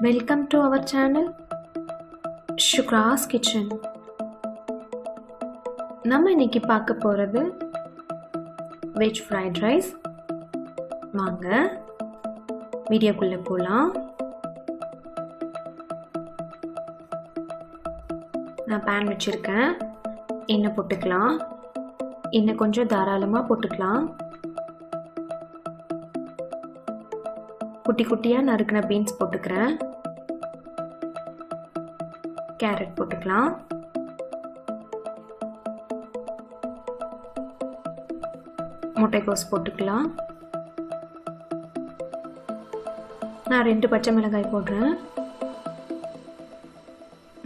Welcome to our channel Shukra's Kitchen. நம்ம இன்னைக்கு பார்க்க போறது வெஜ் ஃப்ரைட் ரைஸ். வாங்க வீடியோக்குள்ள போலாம். நான் pan வச்சிருக்கேன். எண்ணெய் போட்டுக்கலாம். எண்ணெய் கொஞ்சம் தாராளமா போட்டுக்கலாம். குட்டி குட்டியா நறுக்கின பீன்ஸ் போட்டுக்கிறேன். கேரட் போட்டுக்கலாம். முட்டைக்கோஸ் போட்டுக்கலாம். நான் 2 பச்சை மிளகாய் போடுறேன்.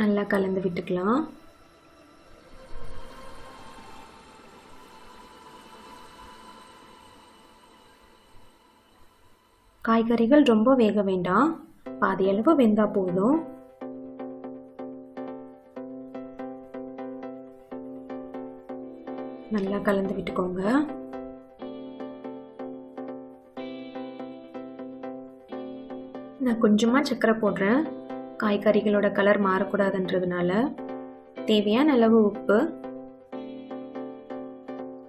நல்லா கலந்து விட்டுக்கலாம். காய்கறிகள் ரொம்ப வேக வேண்டாம், பாதி அளவு வெந்தா போதும். நல்லா கலந்து விட்டுக்கோங்க. நான் கொஞ்சமா சர்க்கரை போடுறேன், காய்கறிகளோட கலர் மாறக்கூடாதுன்றதுனால. தேவையான அளவு உப்பு.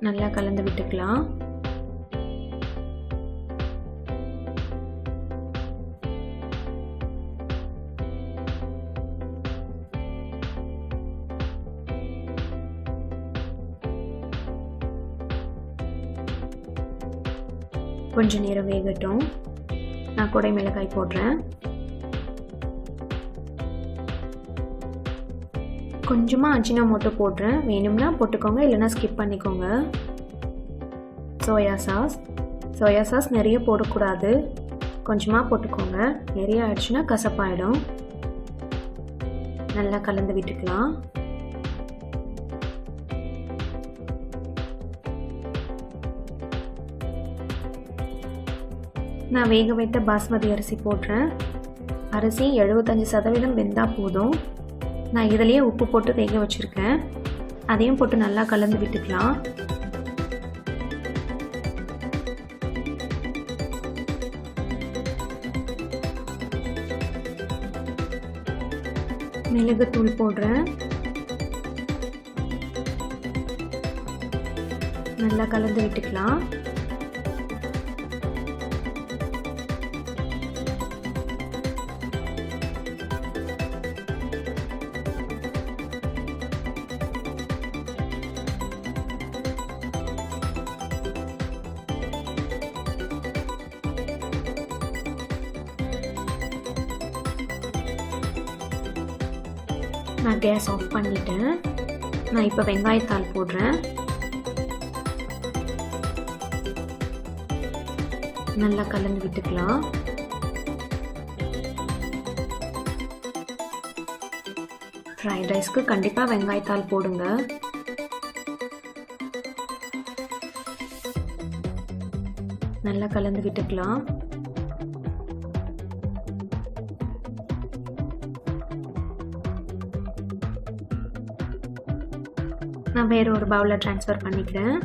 நல்லா கலந்து விட்டுக்கலாம். கொஞ்ச நேரம் வேகட்டும். நான் குடை மிளகாய் போடுறேன். கொஞ்சமா அஜினோமோட்டோ போடுறேன். வேணும்னா போட்டுக்கோங்க, இல்லைன்னா ஸ்கிப் பண்ணிக்கோங்க. சோயா சாஸ் நிறைய போடக்கூடாது, கொஞ்சமா போட்டுக்கோங்க. நிறைய ஆயிடுச்சுன்னா கசப்பாயிடும். நல்லா கலந்து விட்டுக்கலாம். நான் வேக வைத்த பாஸ்மதி அரிசி போடுறேன். அரிசி 75% வெந்தா போதும். நான் இதிலேயே உப்பு போட்டு வேக வச்சுருக்கேன். அதையும் போட்டு நல்லா கலந்து விட்டுக்கலாம். மிளகுத்தூள் போடுறேன். நல்லா கலந்து விட்டுக்கலாம். நான் கேஸ் ஆஃப் பண்ணிட்டேன். நான் இப்போ வெங்காயத்தாள் போடுறேன். நல்லா கலந்து விட்டுக்கலாம். ஃப்ரைட் ரைஸ்க்கு கண்டிப்பாக வெங்காயத்தாள் போடுங்க. நல்லா கலந்து விட்டுக்கலாம். நான் வேற ஒரு பவுலில் ட்ரான்ஸ்ஃபர் பண்ணிக்கிறேன்.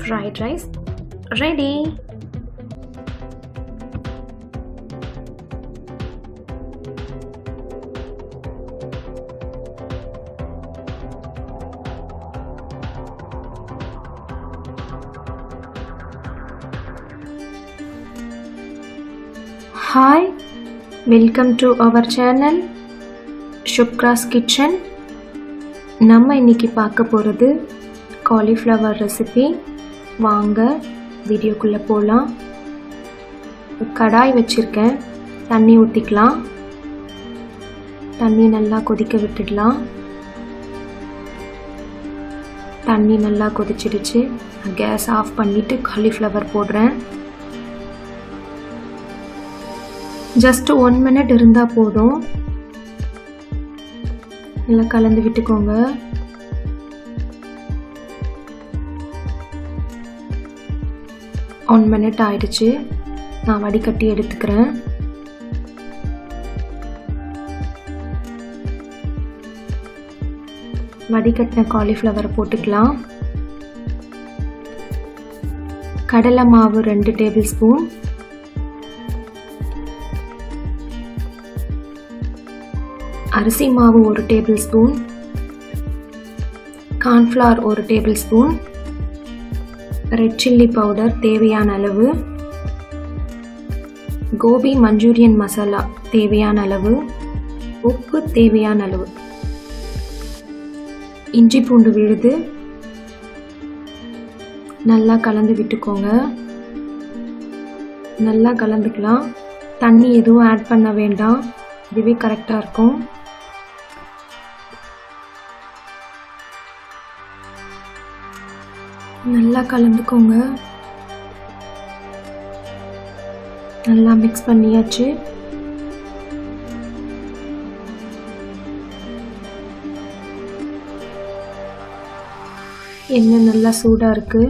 Fried rice ready. Hi, welcome to our channel Shukra's Kitchen. நம்ம இன்னைக்கு பார்க்க போகிறது காலிஃப்ளவர் ரெசிபி. வாங்க வீடியோக்குள்ளே போகலாம். கடாய் வச்சுருக்கேன். தண்ணி ஊற்றிக்கலாம். தண்ணி நல்லா கொதிக்க விட்டுடலாம். தண்ணி நல்லா கொதிச்சிடுச்சு. கேஸ் ஆஃப் பண்ணிவிட்டு காலிஃப்ளவர் போடுறேன். ஜஸ்ட் 1 மினிட் இருந்தால் போதும். நல்லா கலந்து விட்டுக்கோங்க. ஒன் மினிட் ஆயிடுச்சு. நான் வடிகட்டி எடுத்துக்கிறேன். வடிகட்டின காலிஃப்ளவர் போட்டுக்கலாம். கடலை மாவு 2 டேபிள் ஸ்பூன், அரிசி மாவு 1 table spoon, cornflour 1 table spoon, red chilli powder தேவையான அளவு, கோபி மஞ்சூரியன் மசாலா தேவையான அளவு, உப்பு தேவையான அளவு, இஞ்சி பூண்டு விழுது நல்லா கலந்து விட்டுக்கோங்க. நல்லா கலந்துக்கலாம். தண்ணி எதுவும் ஆட் பண்ண வேண்டாம், இதுவே கரெக்டாக இருக்கும். நல்லா கலந்துக்கோங்க. நல்லா மிக்ஸ் பண்ணியாச்சு. எண்ணெய் நல்லா சூடாக இருக்குது.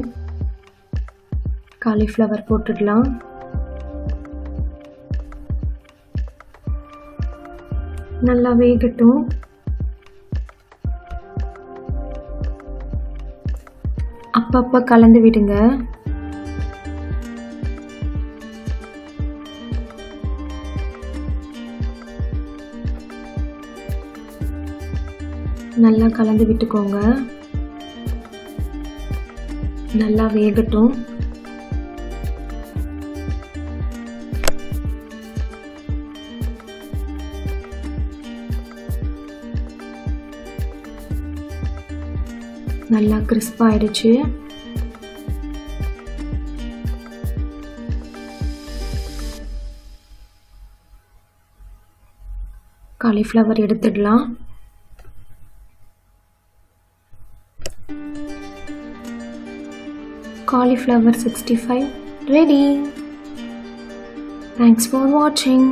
காலிஃப்ளவர் போட்டுடலாம். நல்லா வேகட்டும். அப்பப்போ கலந்து விடுங்க. நல்லா கலந்து விட்டுக்கோங்க. நல்லா வேகட்டும். நல்லா கிறிஸ்ப் ஆயிடுச்சு. காலிஃப்ளவர் எடுத்துடலாம். Cauliflower 65 ready. Thanks for watching.